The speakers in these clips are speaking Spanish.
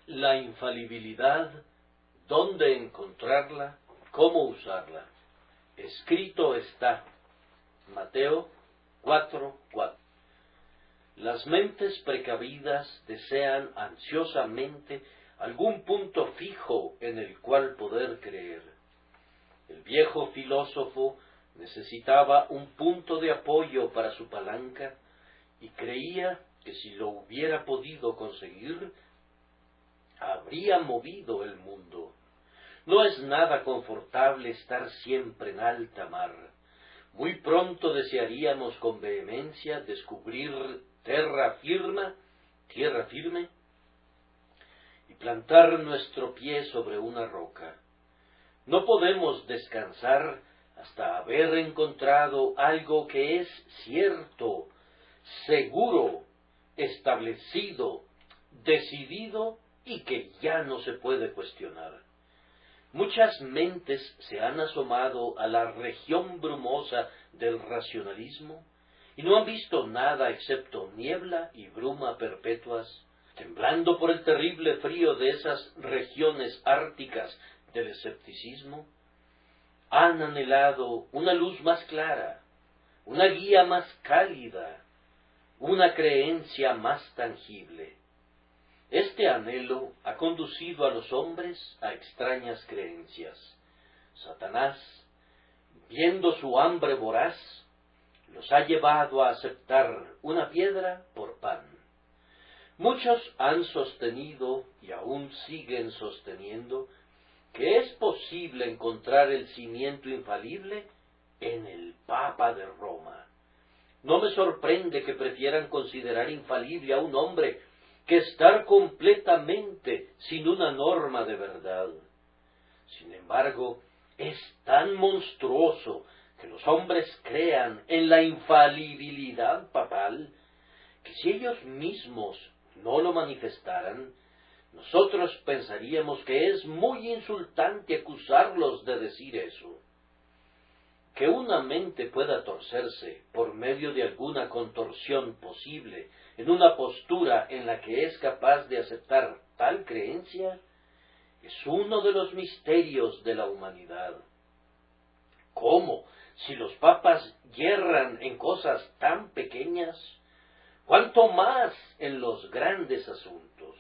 La infalibilidad, dónde encontrarla, cómo usarla. Escrito está. Mateo 4:4. Las mentes precavidas desean ansiosamente algún punto fijo en el cual poder creer. El viejo filósofo necesitaba un punto de apoyo para su palanca y creía que si lo hubiera podido conseguir, habría movido el mundo. No es nada confortable estar siempre en alta mar. Muy pronto desearíamos con vehemencia descubrir tierra firme, y plantar nuestro pie sobre una roca. No podemos descansar hasta haber encontrado algo que es cierto, seguro, establecido, decidido y que ya no se puede cuestionar. Muchas mentes se han asomado a la región brumosa del racionalismo y no han visto nada excepto niebla y bruma perpetuas, temblando por el terrible frío de esas regiones árticas del escepticismo. Han anhelado una luz más clara, una guía más cálida, una creencia más tangible. Este anhelo ha conducido a los hombres a extrañas creencias. Satanás, viendo su hambre voraz, los ha llevado a aceptar una piedra por pan. Muchos han sostenido, y aún siguen sosteniendo, que es posible encontrar el cimiento infalible en el Papa de Roma. No me sorprende que prefieran considerar infalible a un hombre que estar completamente sin una norma de verdad. Sin embargo, es tan monstruoso que los hombres crean en la infalibilidad papal, que si ellos mismos no lo manifestaran, nosotros pensaríamos que es muy insultante acusarlos de decir eso. Que una mente pueda torcerse por medio de alguna contorsión posible en una postura en la que es capaz de aceptar tal creencia, es uno de los misterios de la humanidad. ¿Cómo? Si los papas yerran en cosas tan pequeñas, ¿cuánto más en los grandes asuntos?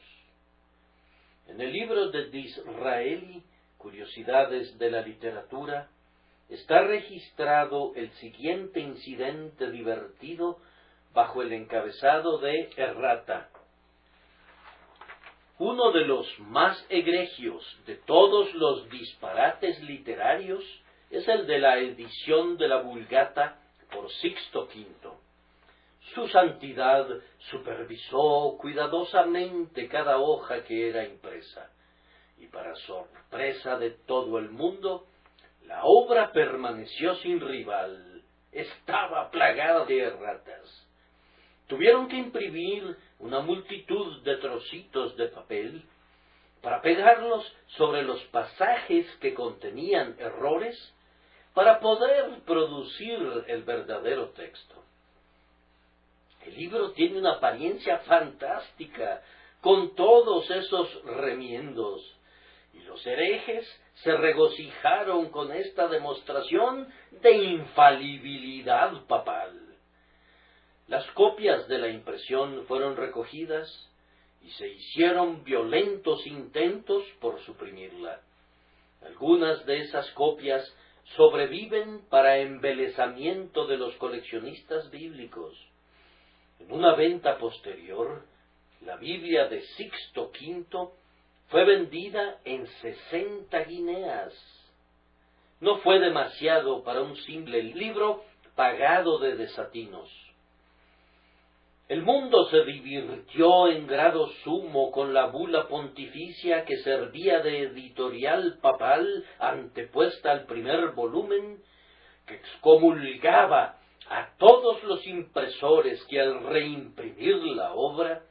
En el libro de Disraeli, Curiosidades de la Literatura, está registrado el siguiente incidente divertido bajo el encabezado de Errata. Uno de los más egregios de todos los disparates literarios es el de la edición de la Vulgata por Sixto V. Su santidad supervisó cuidadosamente cada hoja que era impresa, y para sorpresa de todo el mundo, la obra permaneció sin rival, estaba plagada de erratas. Tuvieron que imprimir una multitud de trocitos de papel para pegarlos sobre los pasajes que contenían errores para poder producir el verdadero texto. El libro tiene una apariencia fantástica con todos esos remiendos, y los herejes se regocijaron con esta demostración de infalibilidad papal. Las copias de la impresión fueron recogidas y se hicieron violentos intentos por suprimirla. Algunas de esas copias sobreviven para embelezamiento de los coleccionistas bíblicos. En una venta posterior, la Biblia de Sixto V fue vendida en 60 guineas. No fue demasiado para un simple libro pagado de desatinos. El mundo se divirtió en grado sumo con la bula pontificia que servía de editorial papal antepuesta al primer volumen, que excomulgaba a todos los impresores que al reimprimir la obra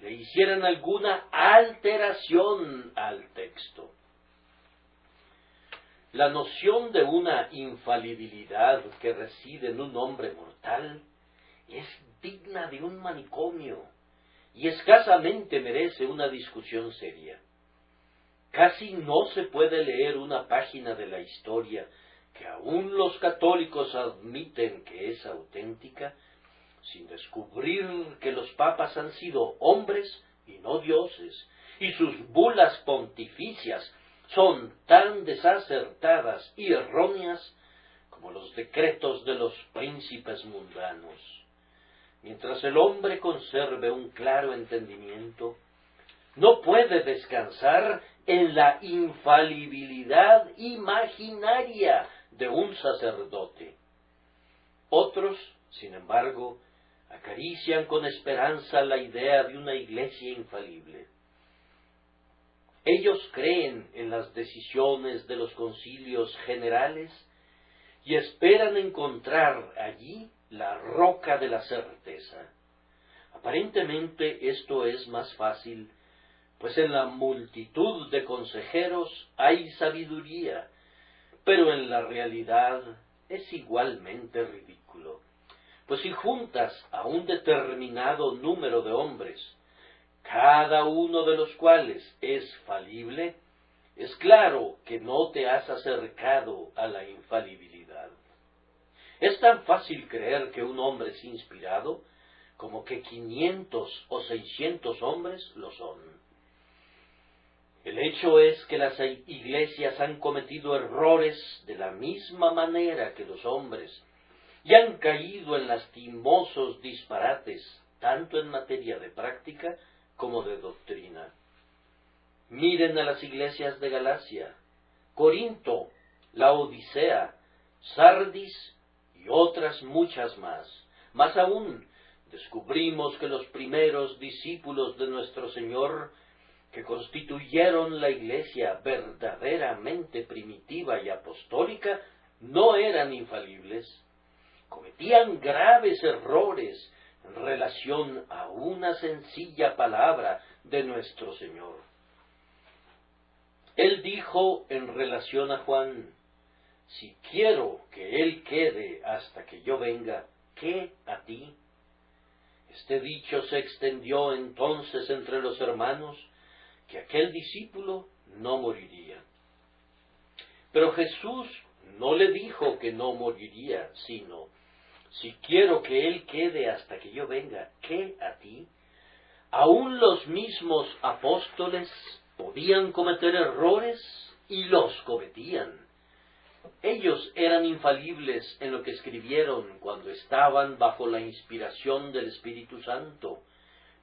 le hicieran alguna alteración al texto. La noción de una infalibilidad que reside en un hombre mortal es digna de un manicomio, y escasamente merece una discusión seria. Casi no se puede leer una página de la historia que aún los católicos admiten que es auténtica, sin descubrir que los papas han sido hombres y no dioses, y sus bulas pontificias son tan desacertadas y erróneas como los decretos de los príncipes mundanos. Mientras el hombre conserve un claro entendimiento, no puede descansar en la infalibilidad imaginaria de un sacerdote. Otros, sin embargo, acarician con esperanza la idea de una iglesia infalible. Ellos creen en las decisiones de los concilios generales y esperan encontrar allí la roca de la certeza. Aparentemente esto es más fácil, pues en la multitud de consejeros hay sabiduría, pero en la realidad es igualmente ridículo, pues si juntas a un determinado número de hombres, cada uno de los cuales es falible, es claro que no te has acercado a la infalibilidad. Es tan fácil creer que un hombre es inspirado como que 500 o 600 hombres lo son. El hecho es que las iglesias han cometido errores de la misma manera que los hombres y han caído en lastimosos disparates, tanto en materia de práctica como de doctrina. Miren a las iglesias de Galacia, Corinto, la Odisea, Sardis y otras muchas más. Más aún, descubrimos que los primeros discípulos de nuestro Señor, que constituyeron la iglesia verdaderamente primitiva y apostólica, no eran infalibles. Cometían graves errores en relación a una sencilla palabra de nuestro Señor. Él dijo en relación a Juan: si quiero que él quede hasta que yo venga, ¿qué a ti? Este dicho se extendió entonces entre los hermanos, que aquel discípulo no moriría. Pero Jesús no le dijo que no moriría, sino: si quiero que él quede hasta que yo venga, ¿qué a ti? Aún los mismos apóstoles podían cometer errores y los cometían. Ellos eran infalibles en lo que escribieron cuando estaban bajo la inspiración del Espíritu Santo,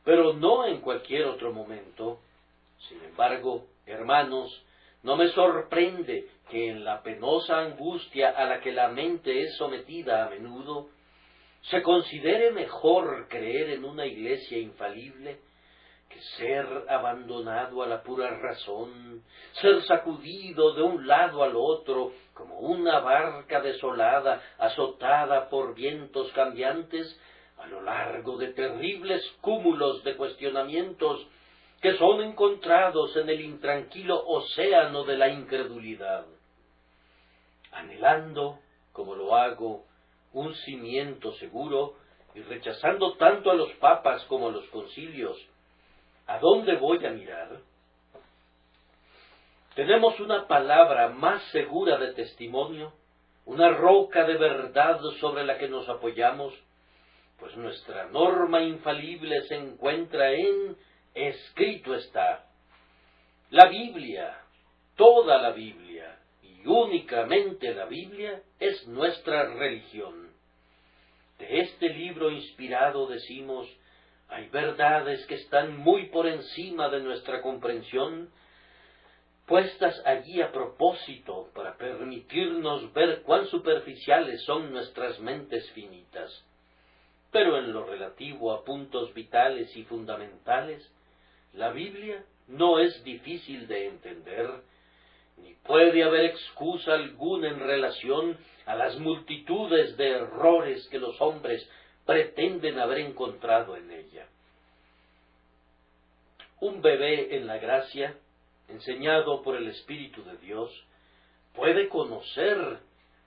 pero no en cualquier otro momento. Sin embargo, hermanos, no me sorprende que en la penosa angustia a la que la mente es sometida a menudo, se considere mejor creer en una iglesia infalible que ser abandonado a la pura razón, ser sacudido de un lado al otro como una barca desolada azotada por vientos cambiantes a lo largo de terribles cúmulos de cuestionamientos que son encontrados en el intranquilo océano de la incredulidad. Anhelando, como lo hago, un cimiento seguro y rechazando tanto a los papas como a los concilios, ¿a dónde voy a mirar? Tenemos una palabra más segura de testimonio, una roca de verdad sobre la que nos apoyamos, pues nuestra norma infalible se encuentra en escrito está. La Biblia, toda la Biblia y únicamente la Biblia es nuestra religión. De este libro inspirado decimos: hay verdades que están muy por encima de nuestra comprensión, puestas allí a propósito para permitirnos ver cuán superficiales son nuestras mentes finitas. Pero en lo relativo a puntos vitales y fundamentales, la Biblia no es difícil de entender, ni puede haber excusa alguna en relación a las multitudes de errores que los hombres pretenden haber encontrado en ella. Un bebé en la gracia, enseñado por el Espíritu de Dios, puede conocer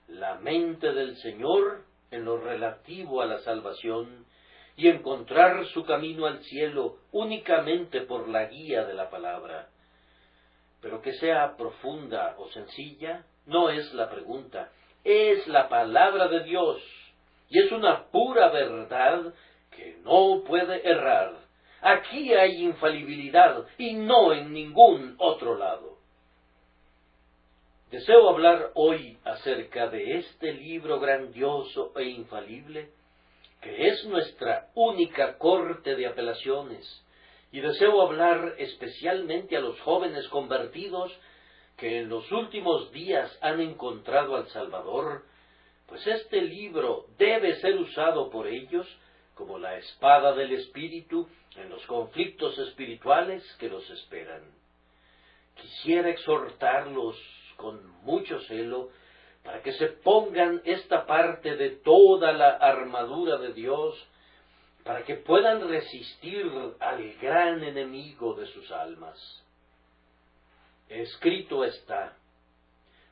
la mente del Señor en lo relativo a la salvación y encontrar su camino al cielo únicamente por la guía de la palabra. Pero que sea profunda o sencilla, no es la pregunta, es la palabra de Dios, y es una pura verdad que no puede errar. Aquí hay infalibilidad, y no en ningún otro lado. Deseo hablar hoy acerca de este libro grandioso e infalible, que es nuestra única corte de apelaciones, y deseo hablar especialmente a los jóvenes convertidos que en los últimos días han encontrado al Salvador, pues este libro debe ser usado por ellos como la espada del Espíritu en los conflictos espirituales que los esperan. Quisiera exhortarlos con mucho celo para que se pongan esta parte de toda la armadura de Dios, para que puedan resistir al gran enemigo de sus almas. Escrito está.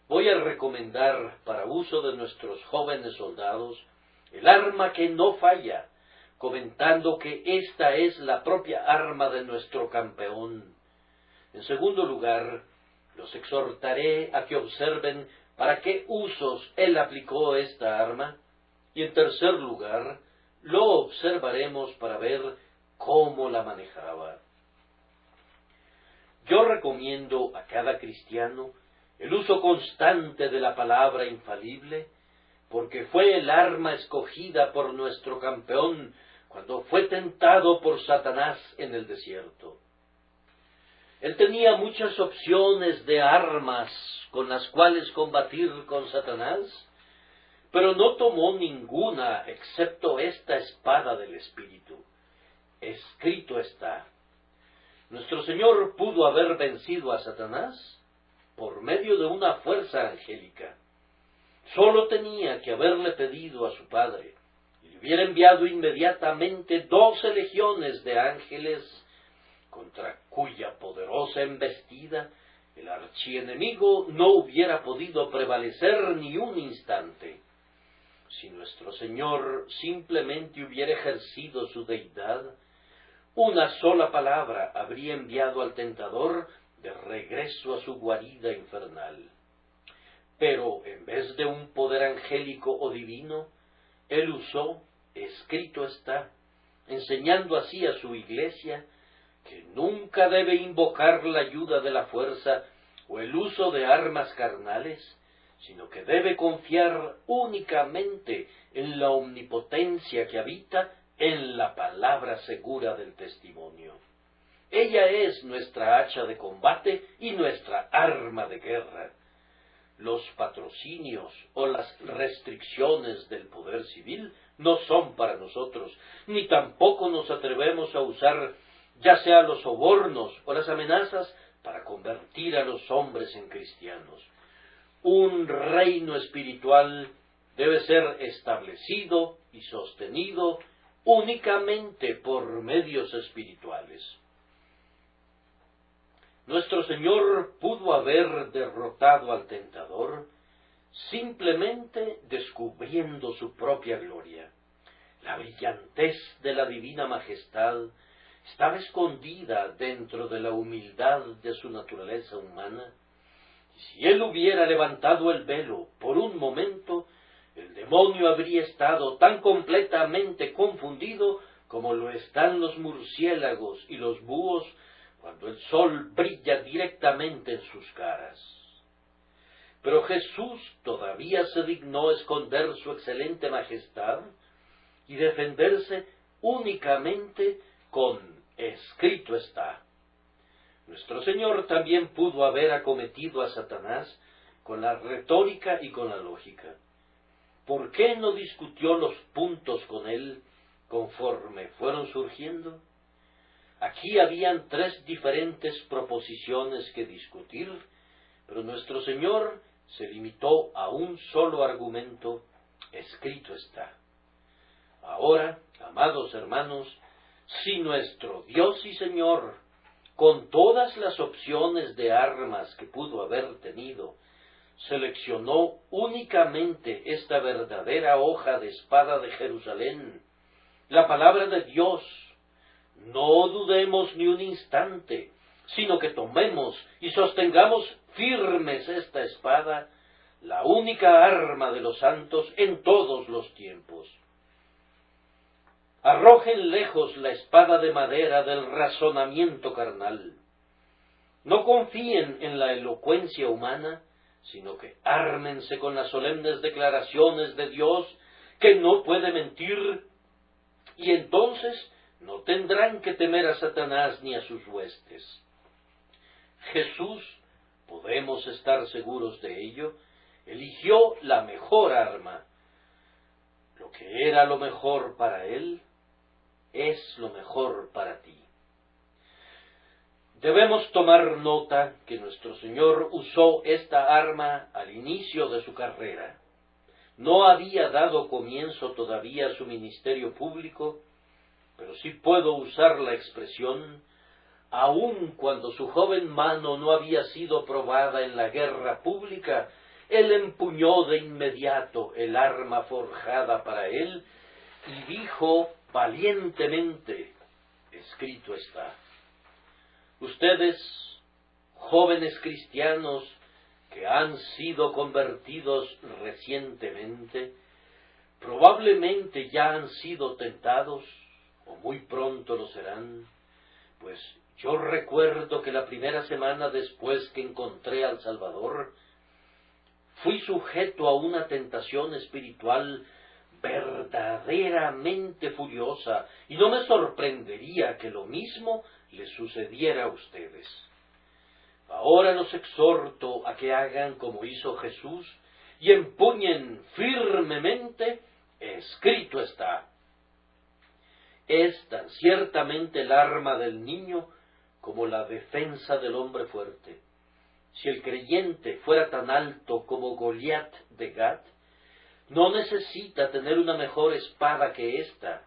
Voy a recomendar para uso de nuestros jóvenes soldados el arma que no falla, comentando que esta es la propia arma de nuestro campeón. En segundo lugar, los exhortaré a que observen para qué usos él aplicó esta arma, y en tercer lugar, lo observaremos para ver cómo la manejaba. Yo recomiendo a cada cristiano el uso constante de la palabra infalible, porque fue el arma escogida por nuestro campeón cuando fue tentado por Satanás en el desierto. Él tenía muchas opciones de armas con las cuales combatir con Satanás, pero no tomó ninguna excepto esta espada del Espíritu. Escrito está. Nuestro Señor pudo haber vencido a Satanás por medio de una fuerza angélica. Solo tenía que haberle pedido a su Padre, y le hubiera enviado inmediatamente 12 legiones de ángeles, contra cuya poderosa embestida el archienemigo no hubiera podido prevalecer ni un instante. Si nuestro Señor simplemente hubiera ejercido su deidad, una sola palabra habría enviado al tentador de regreso a su guarida infernal. Pero en vez de un poder angélico o divino, él usó, escrito está, enseñando así a su iglesia que nunca debe invocar la ayuda de la fuerza o el uso de armas carnales, sino que debe confiar únicamente en la omnipotencia que habita en la palabra segura del testimonio. Ella es nuestra hacha de combate y nuestra arma de guerra. Los patrocinios o las restricciones del poder civil no son para nosotros, ni tampoco nos atrevemos a usar ya sea los sobornos o las amenazas para convertir a los hombres en cristianos. Un reino espiritual debe ser establecido y sostenido únicamente por medios espirituales. Nuestro Señor pudo haber derrotado al tentador simplemente descubriendo su propia gloria. La brillantez de la divina majestad estaba escondida dentro de la humildad de su naturaleza humana, y si él hubiera levantado el velo por un momento, el demonio habría estado tan completamente confundido como lo están los murciélagos y los búhos cuando el sol brilla directamente en sus caras. Pero Jesús todavía se dignó esconder su excelente majestad y defenderse únicamente con escrito está. Nuestro Señor también pudo haber acometido a Satanás con la retórica y con la lógica. ¿Por qué no discutió los puntos con él conforme fueron surgiendo? Aquí habían 3 diferentes proposiciones que discutir, pero nuestro Señor se limitó a un solo argumento: escrito está. Ahora, amados hermanos, si nuestro Dios y Señor, con todas las opciones de armas que pudo haber tenido, seleccionó únicamente esta verdadera hoja de espada de Jerusalén, la palabra de Dios. No dudemos ni un instante, sino que tomemos y sostengamos firmes esta espada, la única arma de los santos en todos los tiempos. Arrojen lejos la espada de madera del razonamiento carnal. No confíen en la elocuencia humana, sino que ármense con las solemnes declaraciones de Dios, que no puede mentir, y entonces no tendrán que temer a Satanás ni a sus huestes. Jesús, podemos estar seguros de ello, eligió la mejor arma. Lo que era lo mejor para él, es lo mejor para ti. Debemos tomar nota que nuestro Señor usó esta arma al inicio de su carrera. No había dado comienzo todavía a su ministerio público, pero sí puedo usar la expresión, aun cuando su joven mano no había sido probada en la guerra pública, él empuñó de inmediato el arma forjada para él y dijo valientemente, escrito está. Ustedes, jóvenes cristianos que han sido convertidos recientemente, probablemente ya han sido tentados, o muy pronto lo serán, pues yo recuerdo que la primera semana después que encontré al Salvador, fui sujeto a una tentación espiritual verdaderamente furiosa, y no me sorprendería que lo mismo les sucediera a ustedes. Ahora los exhorto a que hagan como hizo Jesús y empuñen firmemente, escrito está. Es tan ciertamente el arma del niño como la defensa del hombre fuerte. Si el creyente fuera tan alto como Goliat de Gat, no necesita tener una mejor espada que ésta.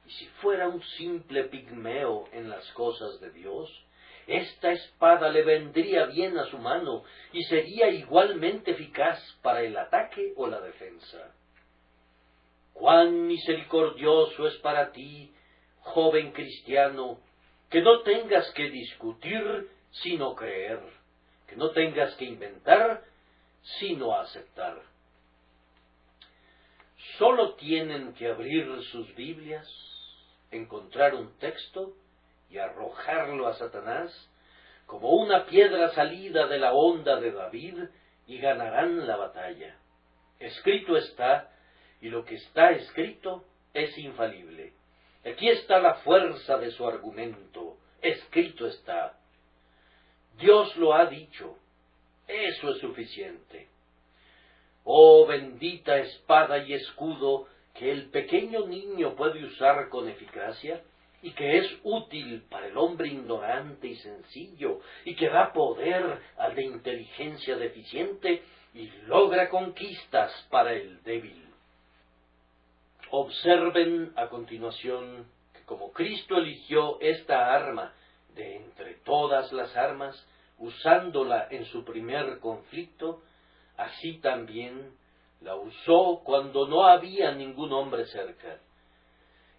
Y si fuera un simple pigmeo en las cosas de Dios, esta espada le vendría bien a su mano y sería igualmente eficaz para el ataque o la defensa. Cuán misericordioso es para ti, joven cristiano, que no tengas que discutir sino creer, que no tengas que inventar sino aceptar. Solo tienen que abrir sus Biblias, encontrar un texto y arrojarlo a Satanás como una piedra salida de la honda de David y ganarán la batalla. Escrito está, y lo que está escrito es infalible. Aquí está la fuerza de su argumento. Escrito está. Dios lo ha dicho. Eso es suficiente. Oh bendita espada y escudo que el pequeño niño puede usar con eficacia y que es útil para el hombre ignorante y sencillo y que da poder al de inteligencia deficiente y logra conquistas para el débil. Observen a continuación que como Cristo eligió esta arma de entre todas las armas, usándola en su primer conflicto, así también la usó cuando no había ningún hombre cerca.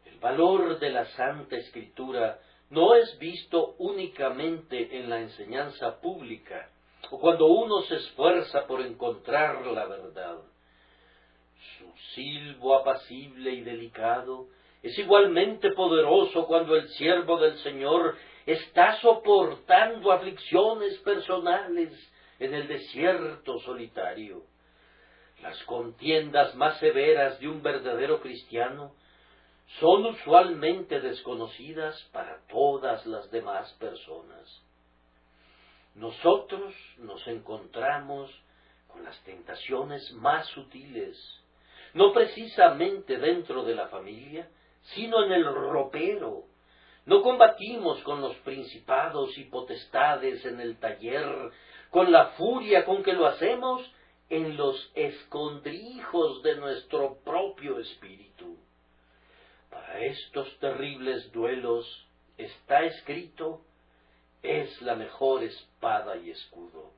El valor de la Santa Escritura no es visto únicamente en la enseñanza pública o cuando uno se esfuerza por encontrar la verdad. Su silbo apacible y delicado es igualmente poderoso cuando el siervo del Señor está soportando aflicciones personales en el desierto solitario. Las contiendas más severas de un verdadero cristiano son usualmente desconocidas para todas las demás personas. Nosotros nos encontramos con las tentaciones más sutiles, no precisamente dentro de la familia, sino en el ropero. No combatimos con los principados y potestades en el taller, con la furia con que lo hacemos en los escondrijos de nuestro propio espíritu. Para estos terribles duelos está escrito, es la mejor espada y escudo.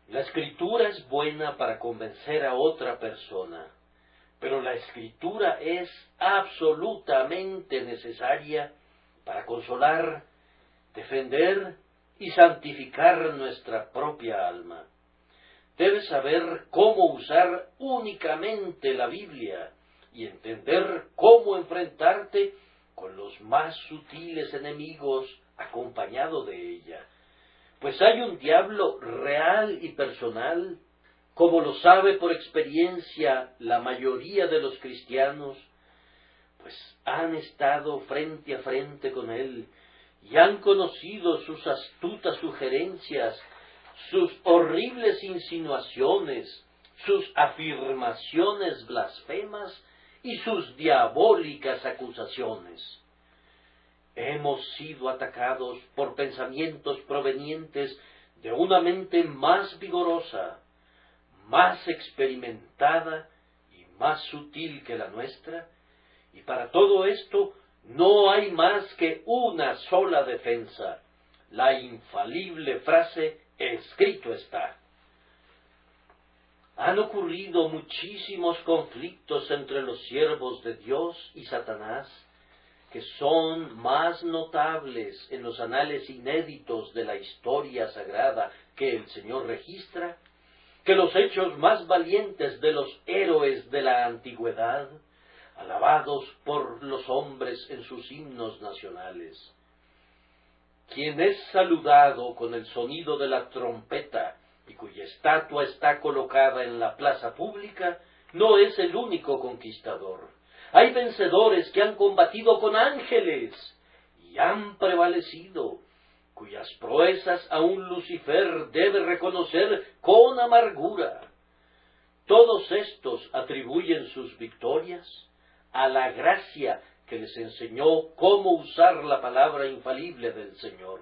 La Escritura es buena para convencer a otra persona, pero la Escritura es absolutamente necesaria para consolar, defender y santificar nuestra propia alma. Debes saber cómo usar únicamente la Biblia y entender cómo enfrentarte con los más sutiles enemigos acompañado de ella. Pues hay un diablo real y personal, como lo sabe por experiencia la mayoría de los cristianos, pues han estado frente a frente con él y han conocido sus astutas sugerencias, sus horribles insinuaciones, sus afirmaciones blasfemas y sus diabólicas acusaciones. Hemos sido atacados por pensamientos provenientes de una mente más vigorosa, más experimentada y más sutil que la nuestra, y para todo esto no hay más que una sola defensa, la infalible frase «escrito está». Han ocurrido muchísimos conflictos entre los siervos de Dios y Satanás, que son más notables en los anales inéditos de la historia sagrada que el Señor registra, que los hechos más valientes de los héroes de la antigüedad, alabados por los hombres en sus himnos nacionales. Quien es saludado con el sonido de la trompeta y cuya estatua está colocada en la plaza pública, no es el único conquistador. Hay vencedores que han combatido con ángeles y han prevalecido, cuyas proezas aún Lucifer debe reconocer con amargura. Todos estos atribuyen sus victorias a la gracia que les enseñó cómo usar la palabra infalible del Señor.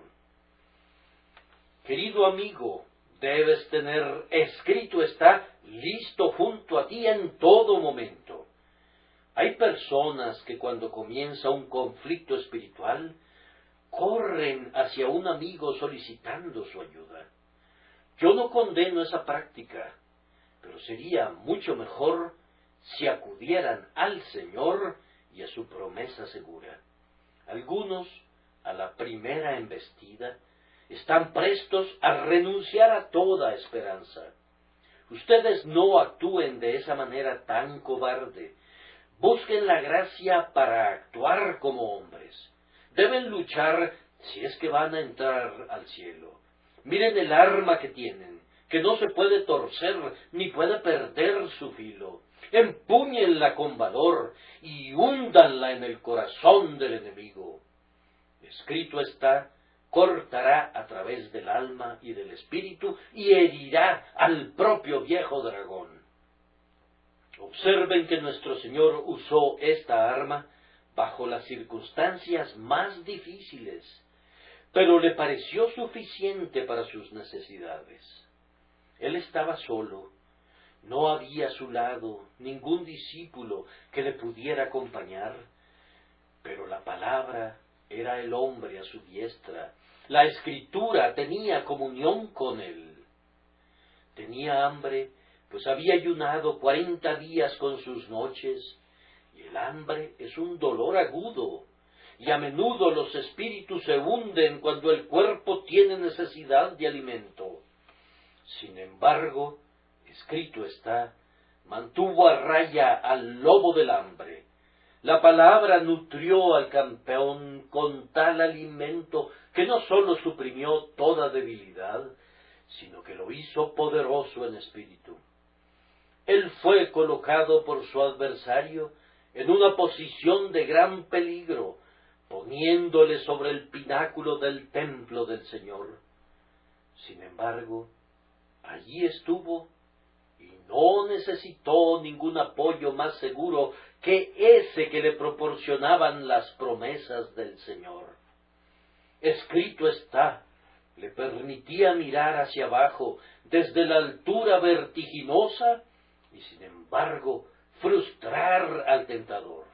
Querido amigo, debes tener escrito está listo junto a ti en todo momento. Hay personas que cuando comienza un conflicto espiritual, corren hacia un amigo solicitando su ayuda. Yo no condeno esa práctica, pero sería mucho mejor si acudieran al Señor y a su promesa segura. Algunos, a la primera embestida, están prestos a renunciar a toda esperanza. Ustedes no actúen de esa manera tan cobarde. Busquen la gracia para actuar como hombres. Deben luchar si es que van a entrar al cielo. Miren el arma que tienen, que no se puede torcer ni puede perder su filo. Empúñenla con valor y húndanla en el corazón del enemigo. Escrito está, cortará a través del alma y del espíritu y herirá al propio viejo dragón. Observen que nuestro Señor usó esta arma bajo las circunstancias más difíciles, pero le pareció suficiente para sus necesidades. Él estaba solo, no había a su lado ningún discípulo que le pudiera acompañar, pero la palabra era el hombre a su diestra, la Escritura tenía comunión con él. Tenía hambre, pues había ayunado 40 días con sus noches, y el hambre es un dolor agudo, y a menudo los espíritus se hunden cuando el cuerpo tiene necesidad de alimento. Sin embargo, escrito está, mantuvo a raya al lobo del hambre. La palabra nutrió al campeón con tal alimento que no sólo suprimió toda debilidad, sino que lo hizo poderoso en espíritu. Él fue colocado por su adversario en una posición de gran peligro, poniéndole sobre el pináculo del templo del Señor. Sin embargo, allí estuvo y no necesitó ningún apoyo más seguro que ese que le proporcionaban las promesas del Señor. Escrito está, le permitía mirar hacia abajo desde la altura vertiginosa y sin embargo frustrar al tentador.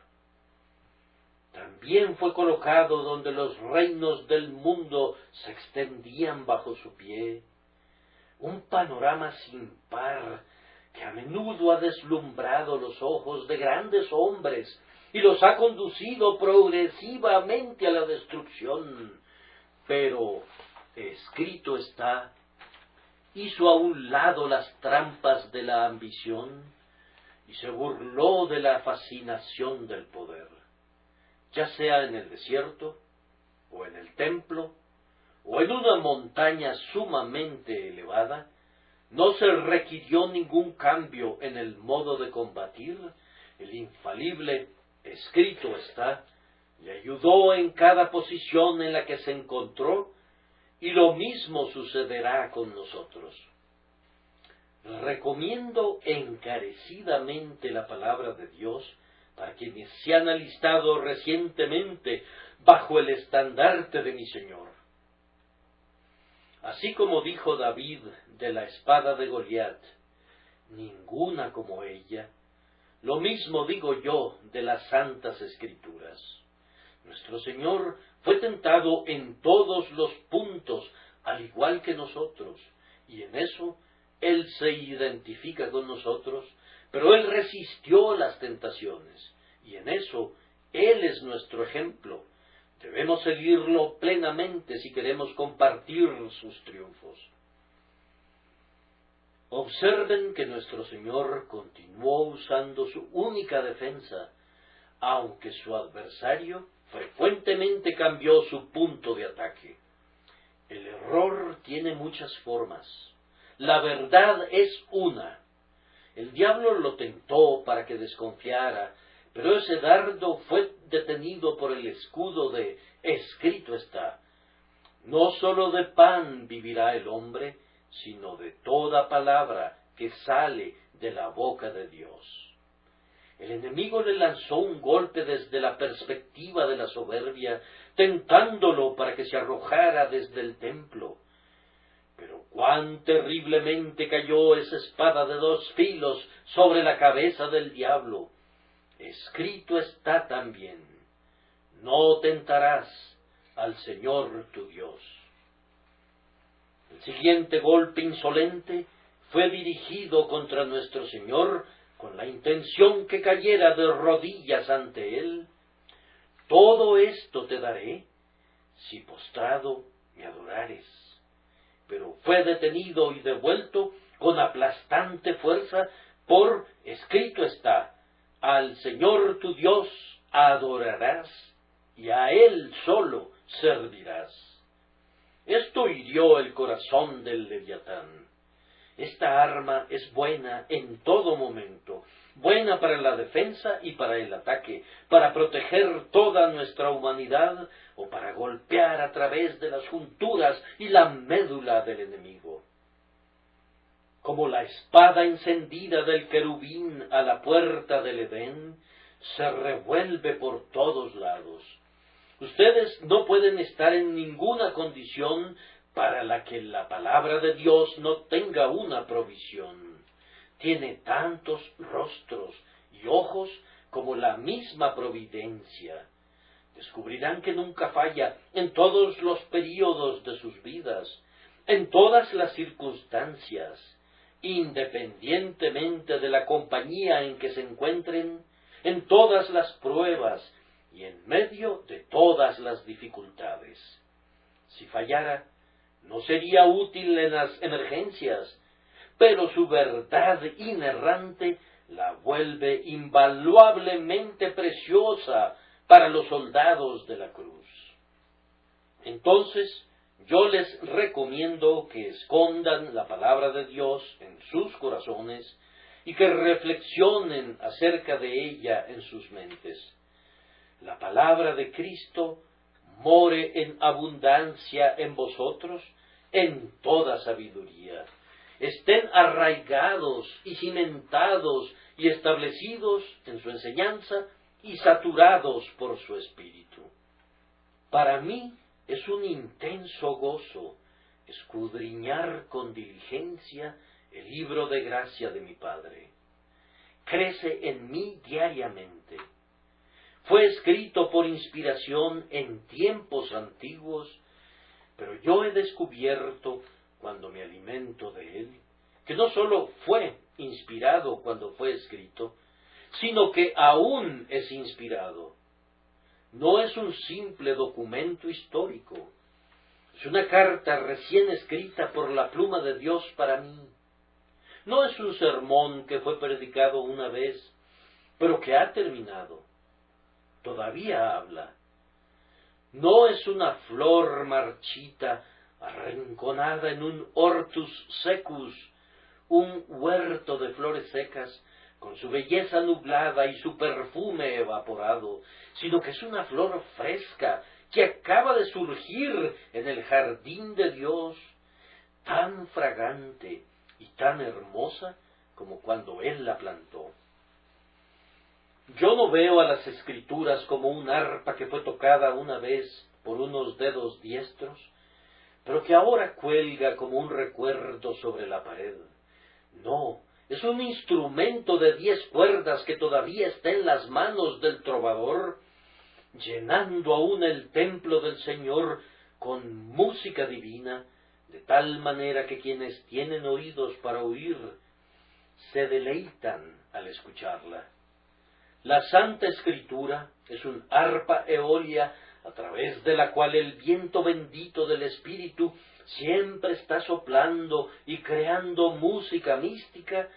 También fue colocado donde los reinos del mundo se extendían bajo su pie, un panorama sin par que a menudo ha deslumbrado los ojos de grandes hombres y los ha conducido progresivamente a la destrucción. Pero escrito está, hizo a un lado las trampas de la ambición y se burló de la fascinación del poder, ya sea en el desierto, o en el templo, o en una montaña sumamente elevada. No se requirió ningún cambio en el modo de combatir. El infalible escrito está, le ayudó en cada posición en la que se encontró, y lo mismo sucederá con nosotros. Recomiendo encarecidamente la palabra de Dios para quienes se han alistado recientemente bajo el estandarte de mi Señor. Así como dijo David de la espada de Goliat, ninguna como ella, lo mismo digo yo de las Santas Escrituras. Nuestro Señor fue tentado en todos los puntos, al igual que nosotros, y en eso Él se identifica con nosotros, pero Él resistió las tentaciones, y en eso Él es nuestro ejemplo. Debemos seguirlo plenamente si queremos compartir sus triunfos. Observen que nuestro Señor continuó usando su única defensa, aunque su adversario frecuentemente cambió su punto de ataque. El error tiene muchas formas. La verdad es una. El diablo lo tentó para que desconfiara, pero ese dardo fue detenido por el escudo de escrito está. No sólo de pan vivirá el hombre, sino de toda palabra que sale de la boca de Dios. El enemigo le lanzó un golpe desde la perspectiva de la soberbia, tentándolo para que se arrojara desde el templo. Pero cuán terriblemente cayó esa espada de 2 filos sobre la cabeza del diablo. Escrito está también, no tentarás al Señor tu Dios. El siguiente golpe insolente fue dirigido contra nuestro Señor con la intención que cayera de rodillas ante Él. Todo esto te daré si postrado me adorares. Pero fue detenido y devuelto con aplastante fuerza por escrito está, al Señor tu Dios adorarás y a Él solo servirás. Esto hirió el corazón del Leviatán. Esta arma es buena en todo momento, buena para la defensa y para el ataque, para proteger toda nuestra humanidad o para golpear a través de las junturas y la médula del enemigo. Como la espada encendida del querubín a la puerta del Edén, se revuelve por todos lados. Ustedes no pueden estar en ninguna condición para la que la palabra de Dios no tenga una provisión. Tiene tantos rostros y ojos como la misma providencia. Descubrirán que nunca falla en todos los períodos de sus vidas, en todas las circunstancias, independientemente de la compañía en que se encuentren, en todas las pruebas y en medio de todas las dificultades. Si fallara, no sería útil en las emergencias, pero su verdad inerrante la vuelve invaluablemente preciosa para los soldados de la cruz. Entonces, yo les recomiendo que escondan la palabra de Dios en sus corazones y que reflexionen acerca de ella en sus mentes. La palabra de Cristo more en abundancia en vosotros, en toda sabiduría. Estén arraigados y cimentados y establecidos en su enseñanza y saturados por su espíritu. Para mí es un intenso gozo escudriñar con diligencia el libro de gracia de mi Padre. Crece en mí diariamente. Fue escrito por inspiración en tiempos antiguos, pero yo he descubierto, cuando me alimento de él, que no sólo fue, inspirado cuando fue escrito, sino que aún es inspirado. No es un simple documento histórico, es una carta recién escrita por la pluma de Dios para mí. No es un sermón que fue predicado una vez, pero que ha terminado. Todavía habla. No es una flor marchita arrinconada en un hortus secus, un huerto de flores secas, con su belleza nublada y su perfume evaporado, sino que es una flor fresca que acaba de surgir en el jardín de Dios, tan fragante y tan hermosa como cuando Él la plantó. Yo no veo a las Escrituras como un arpa que fue tocada una vez por unos dedos diestros, pero que ahora cuelga como un recuerdo sobre la pared. No, es un instrumento de 10 cuerdas que todavía está en las manos del trovador, llenando aún el templo del Señor con música divina, de tal manera que quienes tienen oídos para oír se deleitan al escucharla. La Santa Escritura es un arpa eolia a través de la cual el viento bendito del Espíritu siempre está soplando y creando música mística,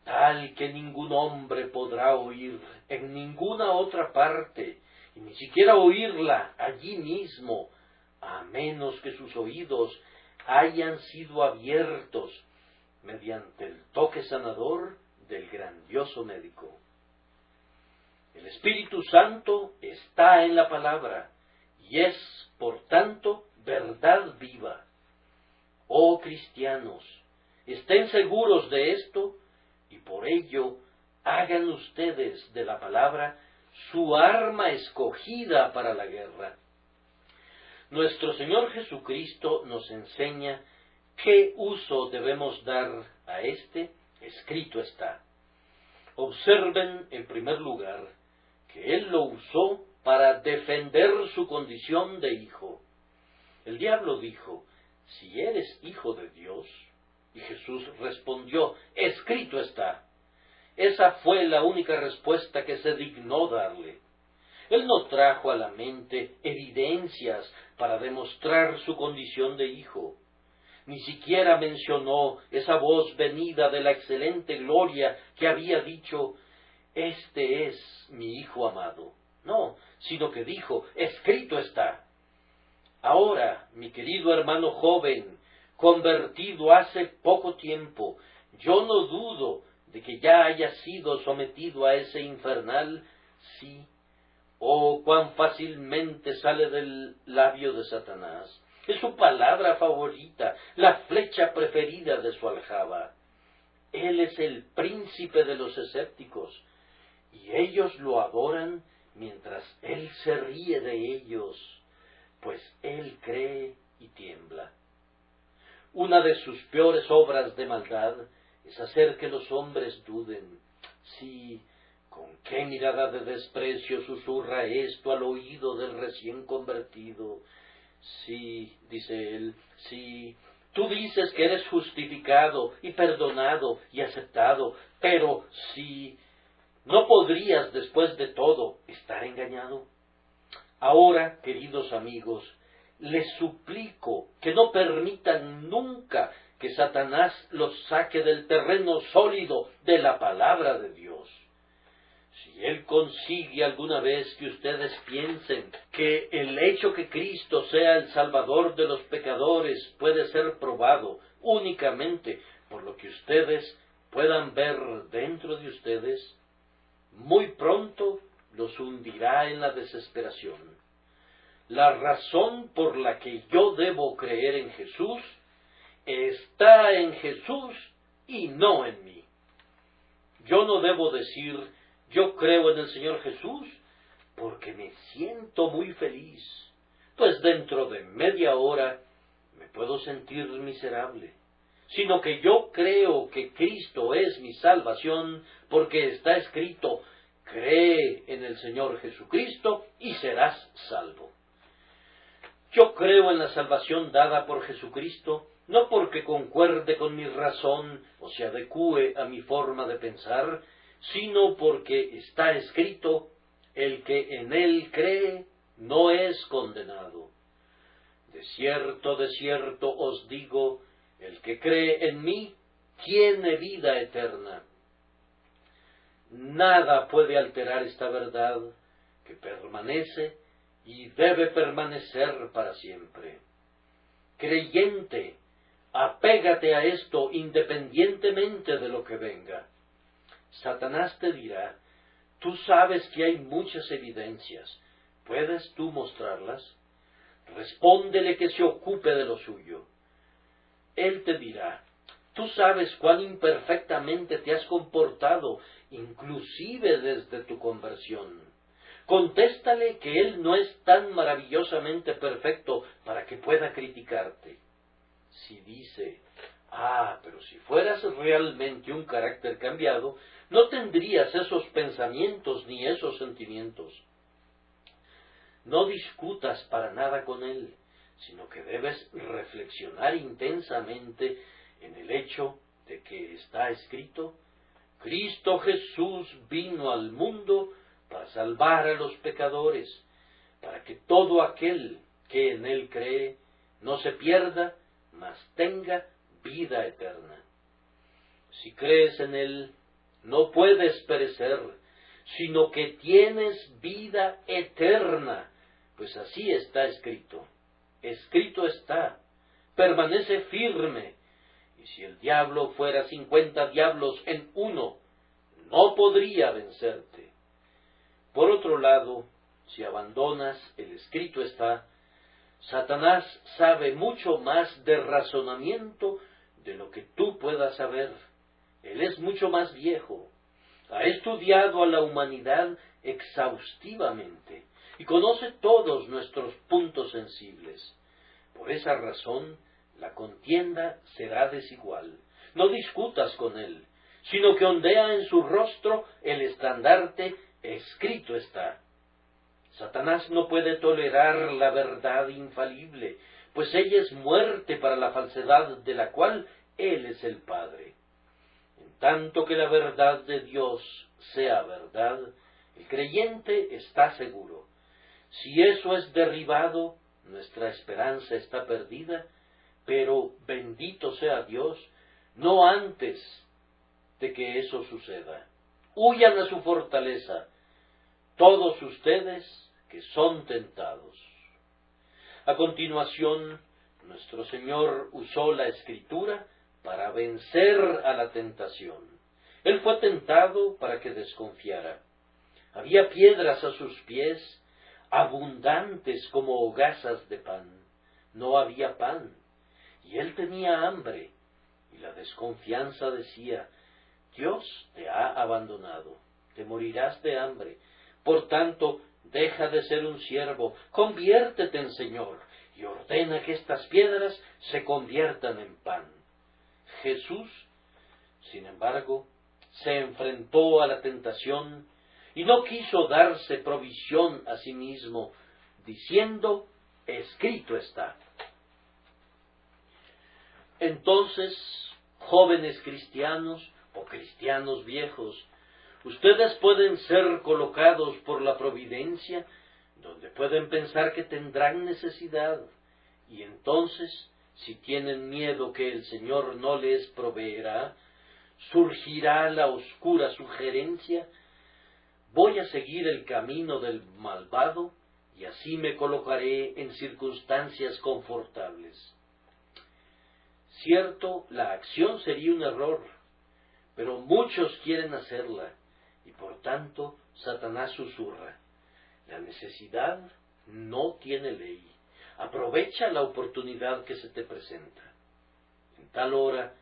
tal que ningún hombre podrá oír en ninguna otra parte, y ni siquiera oírla allí mismo, a menos que sus oídos hayan sido abiertos mediante el toque sanador del grandioso médico. El Espíritu Santo está en la palabra y es, por tanto, verdad viva. Oh cristianos, estén seguros de esto y por ello hagan ustedes de la palabra su arma escogida para la guerra. Nuestro Señor Jesucristo nos enseña qué uso debemos dar a este escrito está. Observen, en primer lugar, que Él lo usó para defender su condición de hijo. El diablo dijo, si eres hijo de Dios, y Jesús respondió, escrito está. Esa fue la única respuesta que se dignó darle. Él no trajo a la mente evidencias para demostrar su condición de hijo. Ni siquiera mencionó esa voz venida de la excelente gloria que había dicho, este es mi Hijo amado. No, sino que dijo, escrito está. Ahora, mi querido hermano joven, convertido hace poco tiempo, yo no dudo de que ya haya sido sometido a ese infernal sí. Oh, cuán fácilmente sale del labio de Satanás. Es su palabra favorita, la flecha preferida de su aljaba. Él es el príncipe de los escépticos, y ellos lo adoran mientras él se ríe de ellos, pues él cree y tiembla. Una de sus peores obras de maldad es hacer que los hombres duden. Sí, con qué mirada de desprecio susurra esto al oído del recién convertido. Sí, dice él, sí, tú dices que eres justificado y perdonado y aceptado, pero sí, ¿no podrías después de todo estar engañado? Ahora, queridos amigos, les suplico que no permitan nunca que Satanás los saque del terreno sólido de la palabra de Dios. Si él consigue alguna vez que ustedes piensen que el hecho que Cristo sea el Salvador de los pecadores puede ser probado únicamente por lo que ustedes puedan ver dentro de ustedes, muy pronto los hundirá en la desesperación. La razón por la que yo debo creer en Jesús está en Jesús y no en mí. Yo no debo decir, yo creo en el Señor Jesús porque me siento muy feliz, pues dentro de media hora me puedo sentir miserable, sino que yo creo que Cristo es mi salvación porque está escrito, cree en el Señor Jesucristo y serás salvo. Yo creo en la salvación dada por Jesucristo, no porque concuerde con mi razón o se adecúe a mi forma de pensar, sino porque está escrito: el que en él cree no es condenado. De cierto os digo, el que cree en mí tiene vida eterna. Nada puede alterar esta verdad, que permanece y debe permanecer para siempre. Creyente, apégate a esto independientemente de lo que venga. Satanás te dirá: tú sabes que hay muchas evidencias, ¿puedes tú mostrarlas? Respóndele que se ocupe de lo suyo. Él te dirá: tú sabes cuán imperfectamente te has comportado, inclusive desde tu conversión. Contéstale que él no es tan maravillosamente perfecto para que pueda criticarte. Si dice: pero si fueras realmente un carácter cambiado, no tendrías esos pensamientos ni esos sentimientos. No discutas para nada con él, sino que debes reflexionar intensamente en el hecho de que está escrito: Cristo Jesús vino al mundo para salvar a los pecadores, para que todo aquel que en él cree no se pierda, mas tenga vida eterna. Si crees en él, no puedes perecer, sino que tienes vida eterna, pues así está escrito. Escrito está, permanece firme, y si el diablo fuera 50 diablos en uno, no podría vencerte. Por otro lado, si abandonas el escrito está, Satanás sabe mucho más de razonamiento de lo que tú puedas saber. Él es mucho más viejo, ha estudiado a la humanidad exhaustivamente y conoce todos nuestros puntos sensibles. Por esa razón, la contienda será desigual. No discutas con él, sino que ondea en su rostro el estandarte: escrito está. Satanás no puede tolerar la verdad infalible, pues ella es muerte para la falsedad de la cual él es el padre. En tanto que la verdad de Dios sea verdad, el creyente está seguro. Si eso es derribado, nuestra esperanza está perdida, pero bendito sea Dios, no antes de que eso suceda. Huyan a su fortaleza, todos ustedes que son tentados. A continuación, nuestro Señor usó la Escritura para vencer a la tentación. Él fue tentado para que desconfiara. Había piedras a sus pies, abundantes como hogazas de pan. No había pan, y él tenía hambre, y la desconfianza decía: Dios te ha abandonado, te morirás de hambre. Por tanto, deja de ser un siervo, conviértete en Señor, y ordena que estas piedras se conviertan en pan. Jesús, sin embargo, se enfrentó a la tentación y no quiso darse provisión a sí mismo, diciendo: escrito está. Entonces, jóvenes cristianos o cristianos viejos, ustedes pueden ser colocados por la providencia donde pueden pensar que tendrán necesidad, y entonces, si tienen miedo que el Señor no les proveerá, surgirá la oscura sugerencia: voy a seguir el camino del malvado y así me colocaré en circunstancias confortables. Cierto, la acción sería un error, pero muchos quieren hacerla, y por tanto Satanás susurra: la necesidad no tiene ley, aprovecha la oportunidad que se te presenta. En tal hora,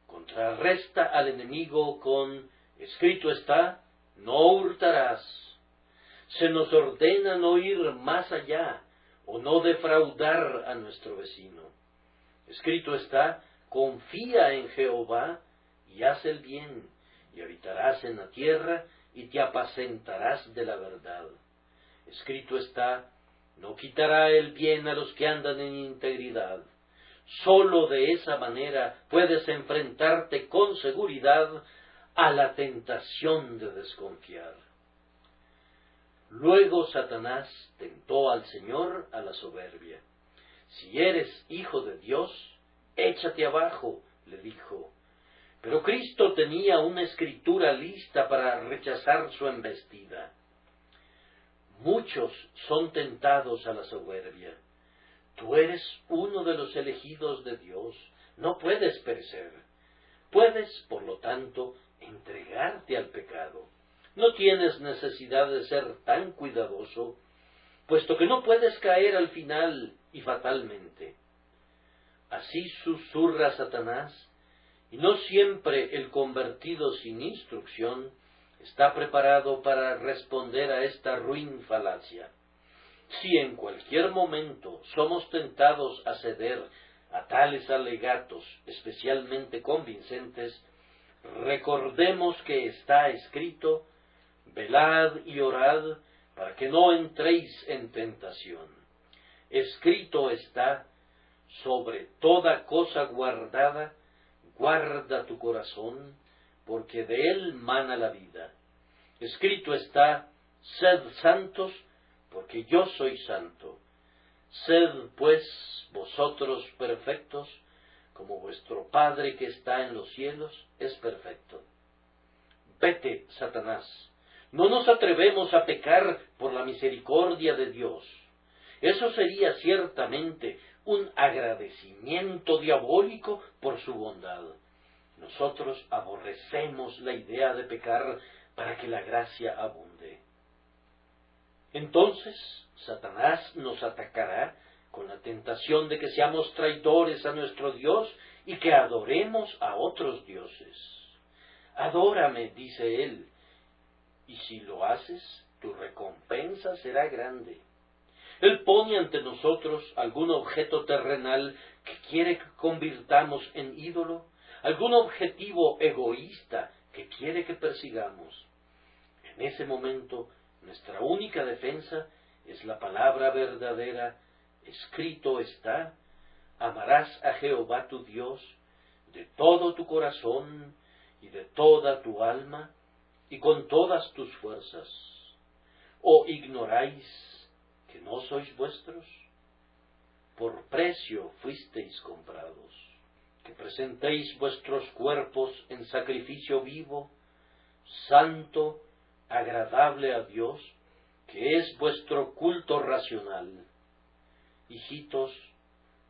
contrarresta al enemigo con: escrito está, no hurtarás. Se nos ordena no ir más allá, o no defraudar a nuestro vecino. Escrito está, confía en Jehová y haz el bien, y habitarás en la tierra y te apacentarás de la verdad. Escrito está, no quitará el bien a los que andan en integridad. Sólo de esa manera puedes enfrentarte con seguridad a la tentación de desconfiar. Luego Satanás tentó al Señor a la soberbia. Si eres hijo de Dios, échate abajo, le dijo. Pero Cristo tenía una escritura lista para rechazar su embestida. Muchos son tentados a la soberbia. Tú eres uno de los elegidos de Dios, no puedes perecer. Puedes, por lo tanto, entregarte al pecado. No tienes necesidad de ser tan cuidadoso, puesto que no puedes caer al final y fatalmente. Así susurra Satanás, y no siempre el convertido sin instrucción está preparado para responder a esta ruin falacia. Si en cualquier momento somos tentados a ceder a tales alegatos especialmente convincentes, recordemos que está escrito: velad y orad para que no entréis en tentación. Escrito está: sobre toda cosa guardada, guarda tu corazón, porque de él mana la vida. Escrito está: sed santos, porque yo soy santo. Sed, pues, vosotros perfectos, como vuestro Padre que está en los cielos es perfecto. Vete, Satanás. No nos atrevemos a pecar por la misericordia de Dios. Eso sería ciertamente un agradecimiento diabólico por su bondad. Nosotros aborrecemos la idea de pecar para que la gracia abunde. Entonces, Satanás nos atacará con la tentación de que seamos traidores a nuestro Dios y que adoremos a otros dioses. Adórame, dice él, y si lo haces, tu recompensa será grande. Él pone ante nosotros algún objeto terrenal que quiere que convirtamos en ídolo, algún objetivo egoísta que quiere que persigamos. En ese momento, nuestra única defensa es la palabra verdadera: escrito está: amarás a Jehová tu Dios de todo tu corazón y de toda tu alma y con todas tus fuerzas. ¿O ignoráis que no sois vuestros? Por precio fuisteis comprados. Que presentéis vuestros cuerpos en sacrificio vivo, santo, agradable a Dios, que es vuestro culto racional. Hijitos,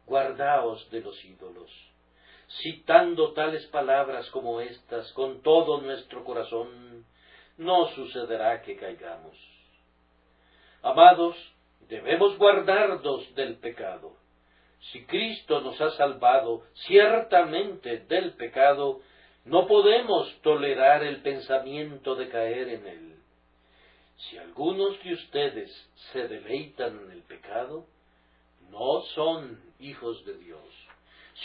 guardaos de los ídolos. Citando tales palabras como estas con todo nuestro corazón, no sucederá que caigamos. Amados, debemos guardarnos del pecado. Si Cristo nos ha salvado ciertamente del pecado, no podemos tolerar el pensamiento de caer en él. Si algunos de ustedes se deleitan en el pecado, no son hijos de Dios.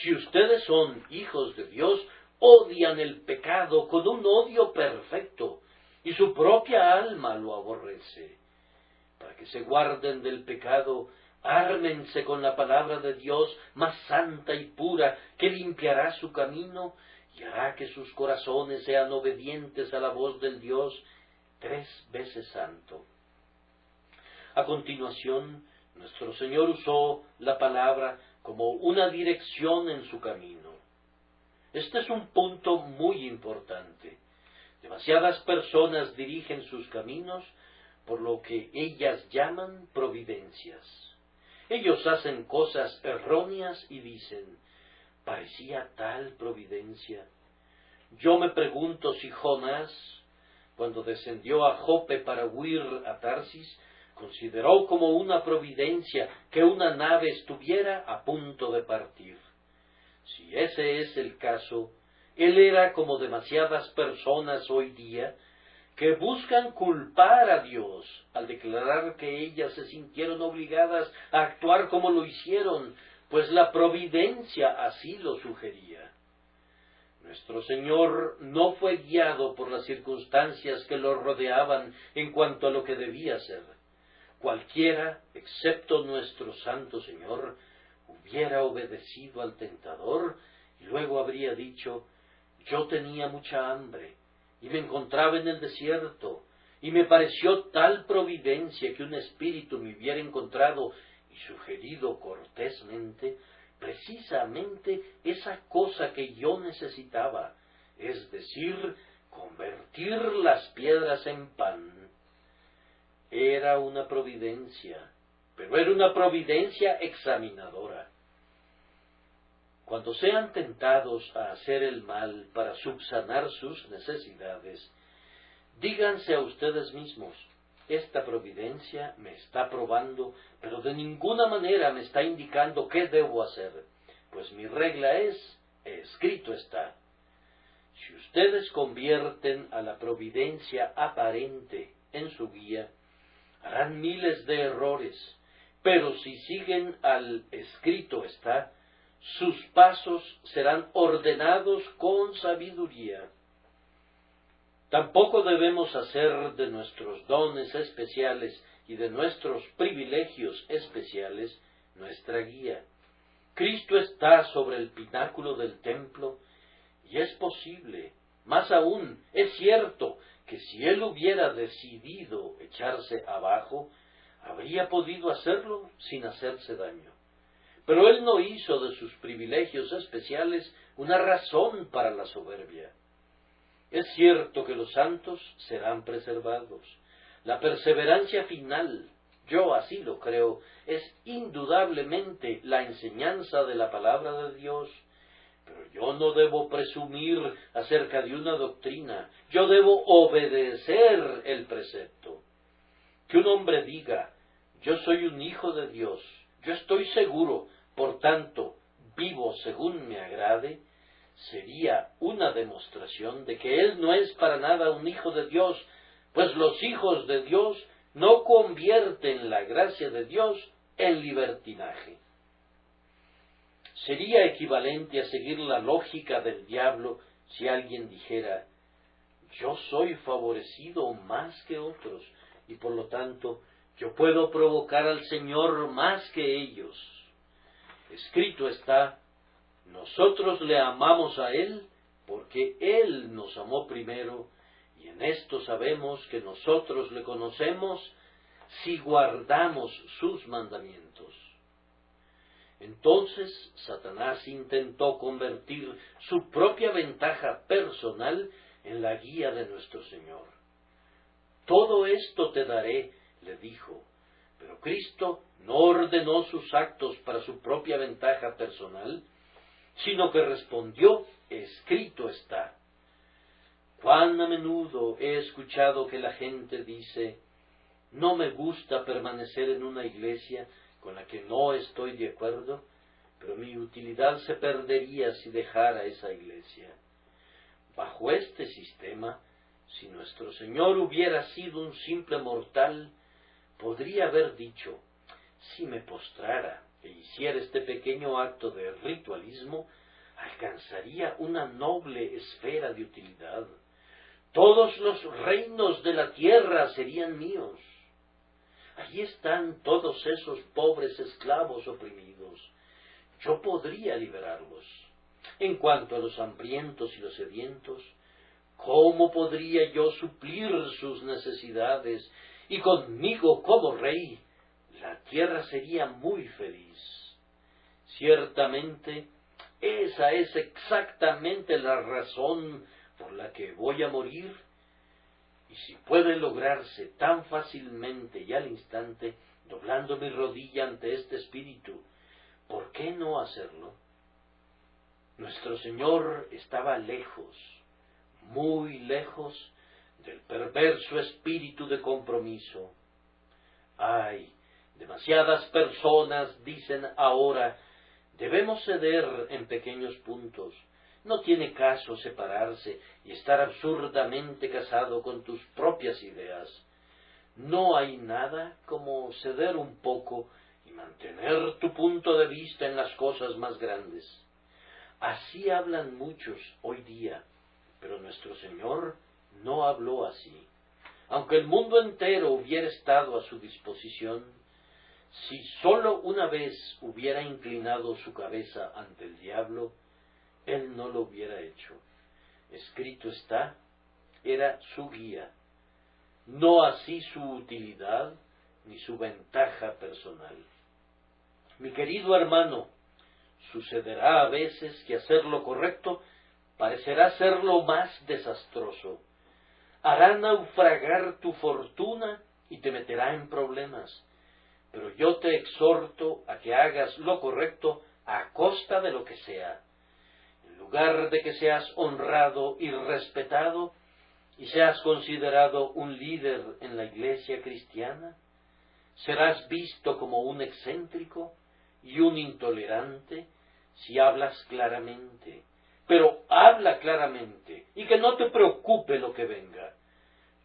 Si ustedes son hijos de Dios, odian el pecado con un odio perfecto, y su propia alma lo aborrece. Para que se guarden del pecado, ármense con la palabra de Dios más santa y pura, que limpiará su camino y hará que sus corazones sean obedientes a la voz del Dios 3 veces santo. A continuación, nuestro Señor usó la palabra como una dirección en su camino. Este es un punto muy importante. Demasiadas personas dirigen sus caminos por lo que ellas llaman providencias. Ellos hacen cosas erróneas y dicen: parecía tal providencia. Yo me pregunto si Jonás, cuando descendió a Jope para huir a Tarsis, consideró como una providencia que una nave estuviera a punto de partir. Si ese es el caso, él era como demasiadas personas hoy día que buscan culpar a Dios al declarar que ellas se sintieron obligadas a actuar como lo hicieron, pues la providencia así lo sugería. Nuestro Señor no fue guiado por las circunstancias que lo rodeaban en cuanto a lo que debía hacer. cualquiera, excepto nuestro Santo Señor, hubiera obedecido al tentador y luego habría dicho: yo tenía mucha hambre y me encontraba en el desierto, y me pareció tal providencia que un espíritu me hubiera encontrado y sugerido cortésmente precisamente esa cosa que yo necesitaba, es decir, convertir las piedras en pan. Era una providencia, pero era una providencia examinadora. Cuando sean tentados a hacer el mal para subsanar sus necesidades, díganse a ustedes mismos: esta providencia me está probando, pero de ninguna manera me está indicando qué debo hacer, pues mi regla es: escrito está. Si ustedes convierten a la providencia aparente en su guía, harán miles de errores, pero si siguen al escrito está, sus pasos serán ordenados con sabiduría. Tampoco debemos hacer de nuestros dones especiales y de nuestros privilegios especiales nuestra guía. Cristo está sobre el pináculo del templo y es posible, más aún, es cierto, que si Él hubiera decidido echarse abajo, habría podido hacerlo sin hacerse daño. Pero Él no hizo de sus privilegios especiales una razón para la soberbia. Es cierto que los santos serán preservados. La perseverancia final, yo así lo creo, es indudablemente la enseñanza de la palabra de Dios. Pero yo no debo presumir acerca de una doctrina, yo debo obedecer el precepto. Que un hombre diga: yo soy un hijo de Dios, yo estoy seguro, por tanto, vivo según me agrade, sería una demostración de que él no es para nada un hijo de Dios, pues los hijos de Dios no convierten la gracia de Dios en libertinaje. Sería equivalente a seguir la lógica del diablo si alguien dijera: yo soy favorecido más que otros, y por lo tanto yo puedo provocar al Señor más que ellos. Escrito está: nosotros le amamos a Él porque Él nos amó primero, y en esto sabemos que nosotros le conocemos si guardamos sus mandamientos. Entonces Satanás intentó convertir su propia ventaja personal en la guía de nuestro Señor. Todo esto te daré, le dijo, pero Cristo no ordenó sus actos para su propia ventaja personal, sino que respondió: escrito está. Cuán a menudo he escuchado que la gente dice: no me gusta permanecer en una iglesia con la que no estoy de acuerdo, pero mi utilidad se perdería si dejara esa iglesia. Bajo este sistema, si nuestro Señor hubiera sido un simple mortal, podría haber dicho: si me postrara e hiciera este pequeño acto de ritualismo, alcanzaría una noble esfera de utilidad. Todos los reinos de la tierra serían míos. Allí están todos esos pobres esclavos oprimidos. Yo podría liberarlos. En cuanto a los hambrientos y los sedientos, ¿cómo podría yo suplir sus necesidades? Y conmigo como rey, la tierra sería muy feliz. Ciertamente, esa es exactamente la razón por la que voy a morir. Y si puede lograrse tan fácilmente y al instante, doblando mi rodilla ante este espíritu, ¿por qué no hacerlo? Nuestro Señor estaba lejos, muy lejos, del perverso espíritu de compromiso. Ay, demasiadas personas dicen ahora: debemos ceder en pequeños puntos. No tiene caso separarse y estar absurdamente casado con tus propias ideas. No hay nada como ceder un poco y mantener tu punto de vista en las cosas más grandes. Así hablan muchos hoy día, pero nuestro Señor no habló así. aunque el mundo entero hubiera estado a su disposición, si sólo una vez hubiera inclinado su cabeza ante el diablo, él no lo hubiera hecho. Escrito está, era su guía, no así su utilidad ni su ventaja personal. Mi querido hermano, sucederá a veces que hacer lo correcto parecerá ser lo más desastroso. Hará naufragar tu fortuna y te meterá en problemas. Pero yo te exhorto a que hagas lo correcto a costa de lo que sea. En lugar de que seas honrado y respetado y seas considerado un líder en la iglesia cristiana, serás visto como un excéntrico y un intolerante si hablas claramente. Pero habla claramente y que no te preocupe lo que venga.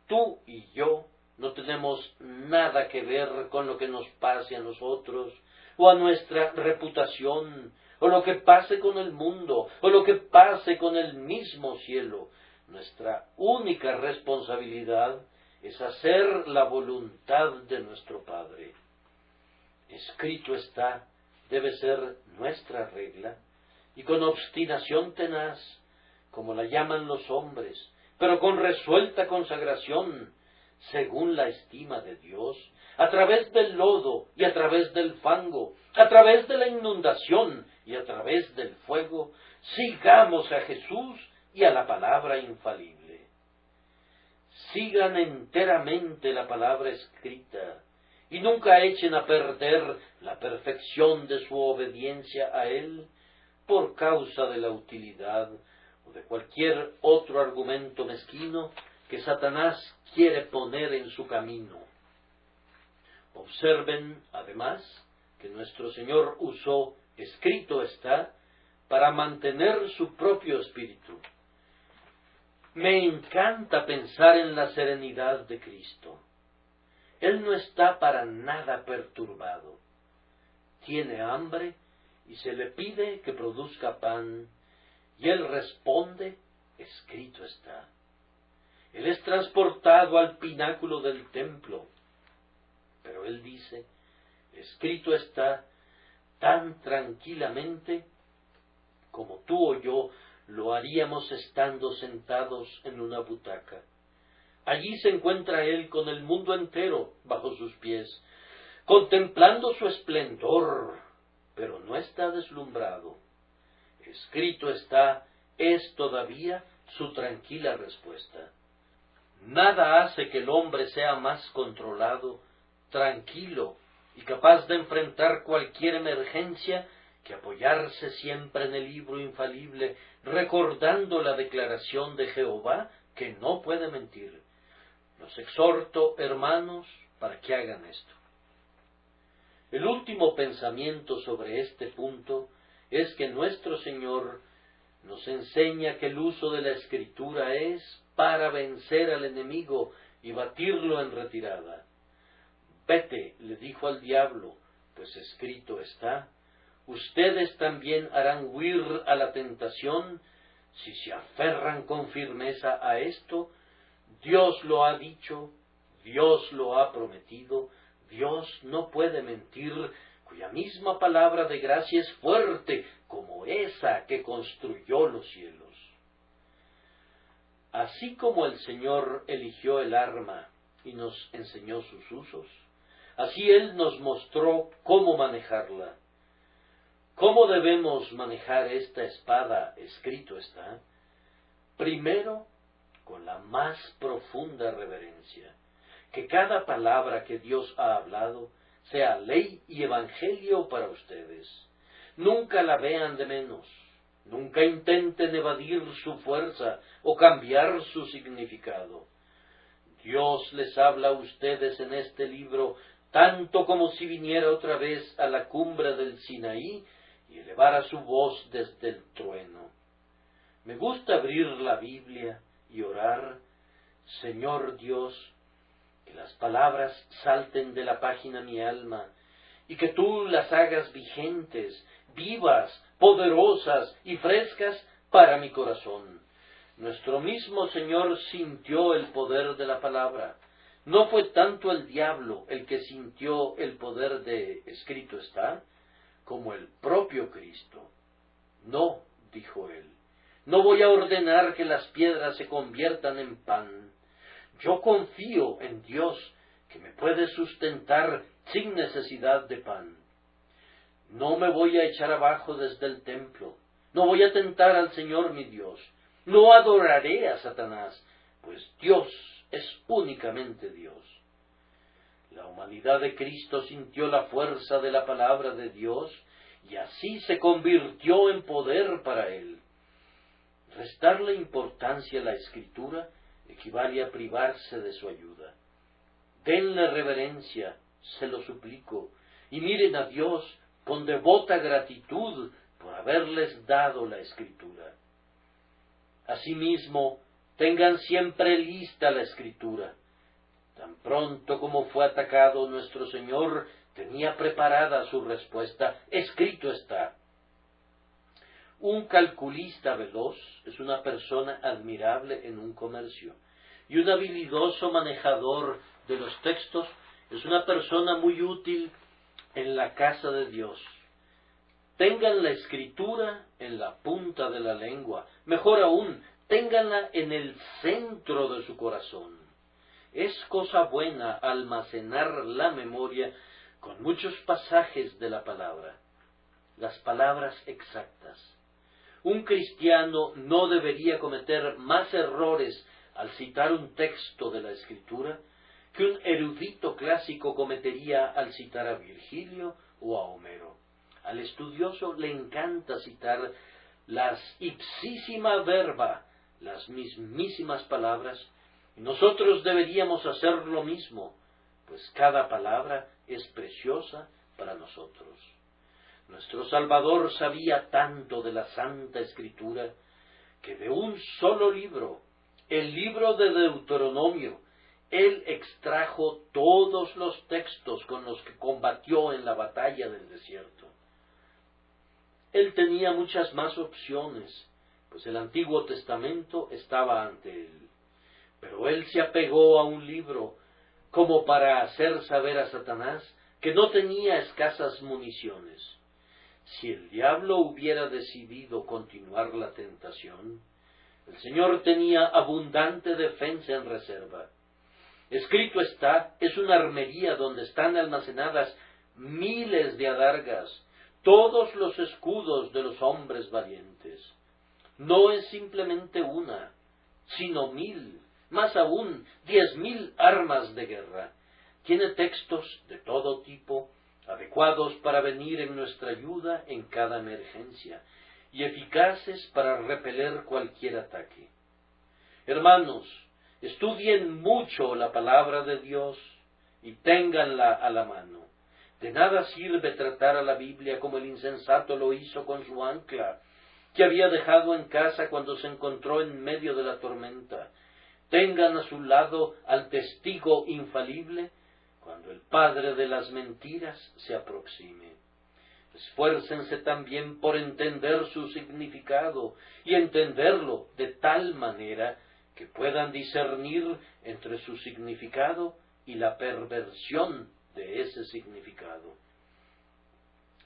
Tú y yo no tenemos nada que ver con lo que nos pase a nosotros, o a nuestra reputación, o lo que pase con el mundo, o lo que pase con el mismo cielo. Nuestra única responsabilidad es hacer la voluntad de nuestro Padre. Escrito está, debe ser nuestra regla, y con obstinación tenaz, como la llaman los hombres, pero con resuelta consagración, según la estima de Dios, a través del lodo y a través del fango, a través de la inundación y a través del fuego, sigamos a Jesús y a la palabra infalible. Sigan enteramente la palabra escrita y nunca echen a perder la perfección de su obediencia a Él por causa de la utilidad o de cualquier otro argumento mezquino que Satanás quiere poner en su camino. Observen, además, que nuestro Señor usó, escrito está, para mantener su propio espíritu. Me encanta pensar en la serenidad de Cristo. Él no está para nada perturbado. Tiene hambre y se le pide que produzca pan, y Él responde, escrito está. Él es transportado al pináculo del templo, pero Él dice, escrito está, tan tranquilamente como tú o yo lo haríamos estando sentados en una butaca. Allí se encuentra Él con el mundo entero bajo sus pies, contemplando su esplendor, pero no está deslumbrado. Escrito está, es todavía su tranquila respuesta. Nada hace que el hombre sea más controlado, tranquilo y capaz de enfrentar cualquier emergencia que apoyarse siempre en el libro infalible, recordando la declaración de Jehová que no puede mentir. Los exhorto, hermanos, para que hagan esto. El último pensamiento sobre este punto es que nuestro Señor nos enseña que el uso de la Escritura es para vencer al enemigo y batirlo en retirada. Vete, le dijo al diablo, pues escrito está, ustedes también harán huir a la tentación si se aferran con firmeza a esto. Dios lo ha dicho, Dios lo ha prometido, Dios no puede mentir, cuya misma palabra de gracia es fuerte como esa que construyó los cielos. Así como el Señor eligió el arma y nos enseñó sus usos, así Él nos mostró cómo manejarla. ¿Cómo debemos manejar esta espada? Escrito está. Primero, con la más profunda reverencia. Que cada palabra que Dios ha hablado sea ley y evangelio para ustedes. Nunca la vean de menos. Nunca intenten evadir su fuerza o cambiar su significado. Dios les habla a ustedes en este libro tanto como si viniera otra vez a la cumbre del Sinaí y elevara su voz desde el trueno. Me gusta abrir la Biblia y orar, Señor Dios, que las palabras salten de la página mi alma y que tú las hagas vigentes, vivas, poderosas y frescas para mi corazón. Nuestro mismo Señor sintió el poder de la palabra. No fue tanto el diablo el que sintió el poder de escrito está, como el propio Cristo. No, dijo él, no voy a ordenar que las piedras se conviertan en pan. Yo confío en Dios, que me puede sustentar sin necesidad de pan. No me voy a echar abajo desde el templo, no voy a tentar al Señor mi Dios, no adoraré a Satanás, pues Dios es únicamente Dios. La humanidad de Cristo sintió la fuerza de la palabra de Dios y así se convirtió en poder para él. Restarle importancia a la Escritura equivale a privarse de su ayuda. Denle reverencia, se lo suplico, y miren a Dios con devota gratitud por haberles dado la Escritura. Asimismo, tengan siempre lista la Escritura. Tan pronto como fue atacado nuestro Señor, tenía preparada su respuesta. Escrito está. Un calculista veloz es una persona admirable en un comercio, y un habilidoso manejador de los textos es una persona muy útil en la casa de Dios. Tengan la Escritura en la punta de la lengua, mejor aún, ténganla en el centro de su corazón. Es cosa buena almacenar la memoria con muchos pasajes de la palabra, las palabras exactas. Un cristiano no debería cometer más errores al citar un texto de la Escritura que un erudito clásico cometería al citar a Virgilio o a Homero. Al estudioso le encanta citar las ipsísima verba, las mismísimas palabras, y nosotros deberíamos hacer lo mismo, pues cada palabra es preciosa para nosotros. Nuestro Salvador sabía tanto de la Santa Escritura que de un solo libro, el libro de Deuteronomio, él extrajo todos los textos con los que combatió en la batalla del desierto. Él tenía muchas más opciones, pues el Antiguo Testamento estaba ante él. Pero él se apegó a un libro como para hacer saber a Satanás que no tenía escasas municiones. Si el diablo hubiera decidido continuar la tentación, el Señor tenía abundante defensa en reserva. Escrito está, es una armería donde están almacenadas miles de adargas, todos los escudos de los hombres valientes. No es simplemente una, sino 1000, más aún 10.000 armas de guerra. Tiene textos de todo tipo, adecuados para venir en nuestra ayuda en cada emergencia, y eficaces para repeler cualquier ataque. Hermanos, estudien mucho la palabra de Dios y ténganla a la mano. De nada sirve tratar a la Biblia como el insensato lo hizo con su ancla, que había dejado en casa cuando se encontró en medio de la tormenta. Tengan a su lado al testigo infalible cuando el padre de las mentiras se aproxime. Esfuércense también por entender su significado y entenderlo de tal manera que puedan discernir entre su significado y la perversión de ese significado.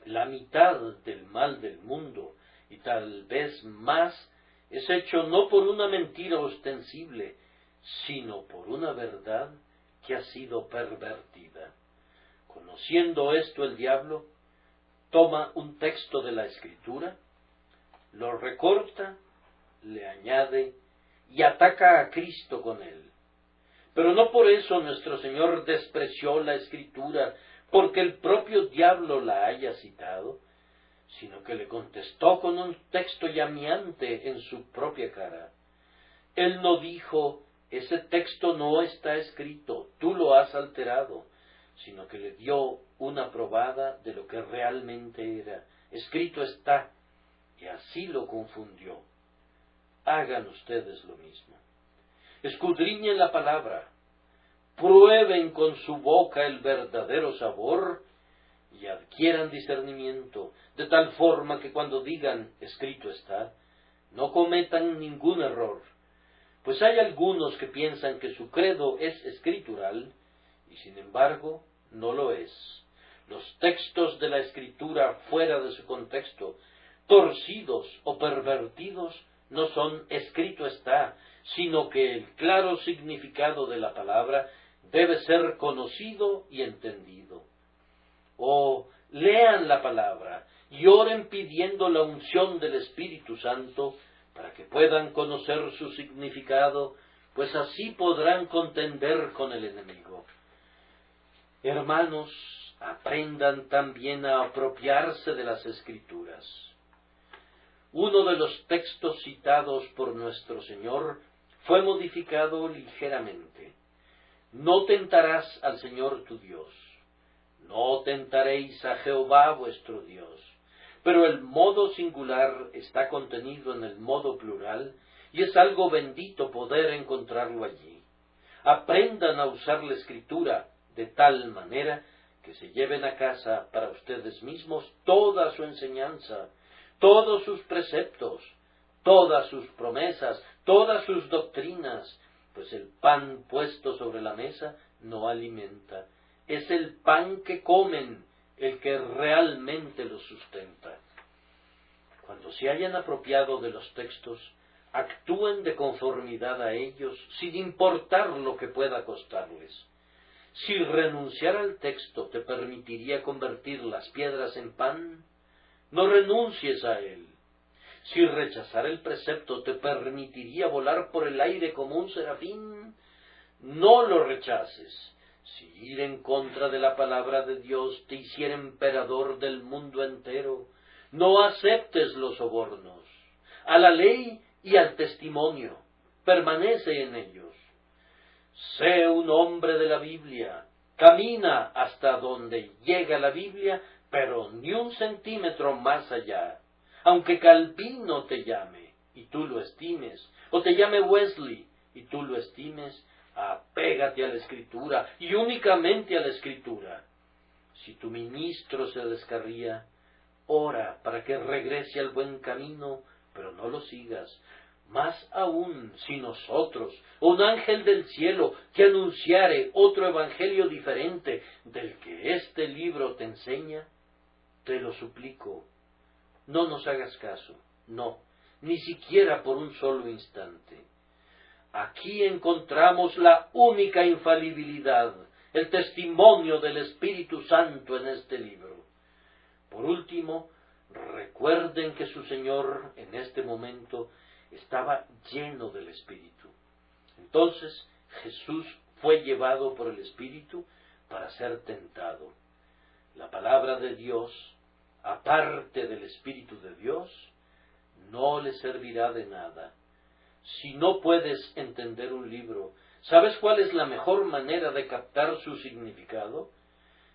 La mitad del mal del mundo, y tal vez más, es hecho no por una mentira ostensible, sino por una verdad que ha sido pervertida. Conociendo esto, el diablo toma un texto de la Escritura, lo recorta, le añade y ataca a Cristo con él. Pero no por eso nuestro Señor despreció la Escritura, porque el propio diablo la haya citado, sino que le contestó con un texto llameante en su propia cara. Él no dijo, ese texto no está escrito, tú lo has alterado, sino que le dio una probada de lo que realmente era. Escrito está, y así lo confundió. Hagan ustedes lo mismo. Escudriñen la palabra, prueben con su boca el verdadero sabor y adquieran discernimiento, de tal forma que cuando digan escrito está, no cometan ningún error, pues hay algunos que piensan que su credo es escritural, y sin embargo no lo es. Los textos de la Escritura fuera de su contexto, torcidos o pervertidos, no son escrito está, sino que el claro significado de la palabra debe ser conocido y entendido. O lean la palabra y oren pidiendo la unción del Espíritu Santo para que puedan conocer su significado, pues así podrán contender con el enemigo. Hermanos, aprendan también a apropiarse de las Escrituras. Uno de los textos citados por nuestro Señor fue modificado ligeramente. No tentarás al Señor tu Dios. No tentaréis a Jehová vuestro Dios. Pero el modo singular está contenido en el modo plural y es algo bendito poder encontrarlo allí. Aprendan a usar la Escritura de tal manera que se lleven a casa para ustedes mismos toda su enseñanza, todos sus preceptos, todas sus promesas, todas sus doctrinas, pues el pan puesto sobre la mesa no alimenta, es el pan que comen el que realmente los sustenta. Cuando se hayan apropiado de los textos, actúen de conformidad a ellos, sin importar lo que pueda costarles. Si renunciar al texto te permitiría convertir las piedras en pan, no renuncies a él. Si rechazar el precepto te permitiría volar por el aire como un serafín, no lo rechaces. Si ir en contra de la palabra de Dios te hiciera emperador del mundo entero, no aceptes los sobornos. A la ley y al testimonio, permanece en ellos. Sé un hombre de la Biblia, camina hasta donde llega la Biblia, pero ni un centímetro más allá. Aunque Calvino te llame y tú lo estimes, o te llame Wesley y tú lo estimes, apégate a la Escritura y únicamente a la Escritura. Si tu ministro se descarría, ora para que regrese al buen camino, pero no lo sigas. Más aún si nosotros, un ángel del cielo, que anunciare otro evangelio diferente del que este libro te enseña, te lo suplico, no nos hagas caso, no, ni siquiera por un solo instante. Aquí encontramos la única infalibilidad, el testimonio del Espíritu Santo en este libro. Por último, recuerden que su Señor en este momento estaba lleno del Espíritu. Entonces Jesús fue llevado por el Espíritu para ser tentado. La palabra de Dios, aparte del Espíritu de Dios, no le servirá de nada. Si no puedes entender un libro, ¿sabes cuál es la mejor manera de captar su significado?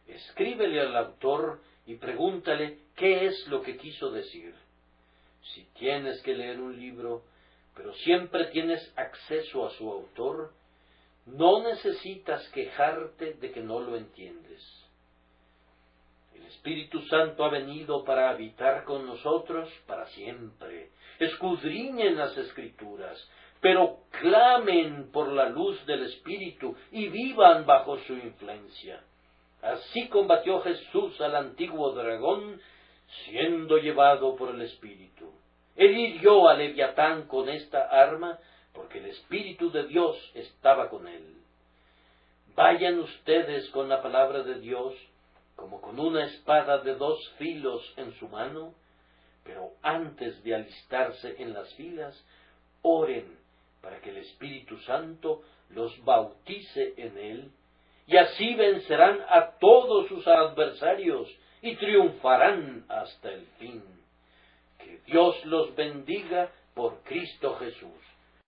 Escríbele al autor y pregúntale qué es lo que quiso decir. Si tienes que leer un libro, pero siempre tienes acceso a su autor, no necesitas quejarte de que no lo entiendes. El Espíritu Santo ha venido para habitar con nosotros para siempre. Escudriñen las Escrituras, pero clamen por la luz del Espíritu y vivan bajo su influencia. Así combatió Jesús al antiguo dragón, siendo llevado por el Espíritu. Él hirió a Leviatán con esta arma, porque el Espíritu de Dios estaba con él. Vayan ustedes con la palabra de Dios, como con una espada de 2 filos en su mano, pero antes de alistarse en las filas, oren para que el Espíritu Santo los bautice en él, y así vencerán a todos sus adversarios y triunfarán hasta el fin. Que Dios los bendiga por Cristo Jesús.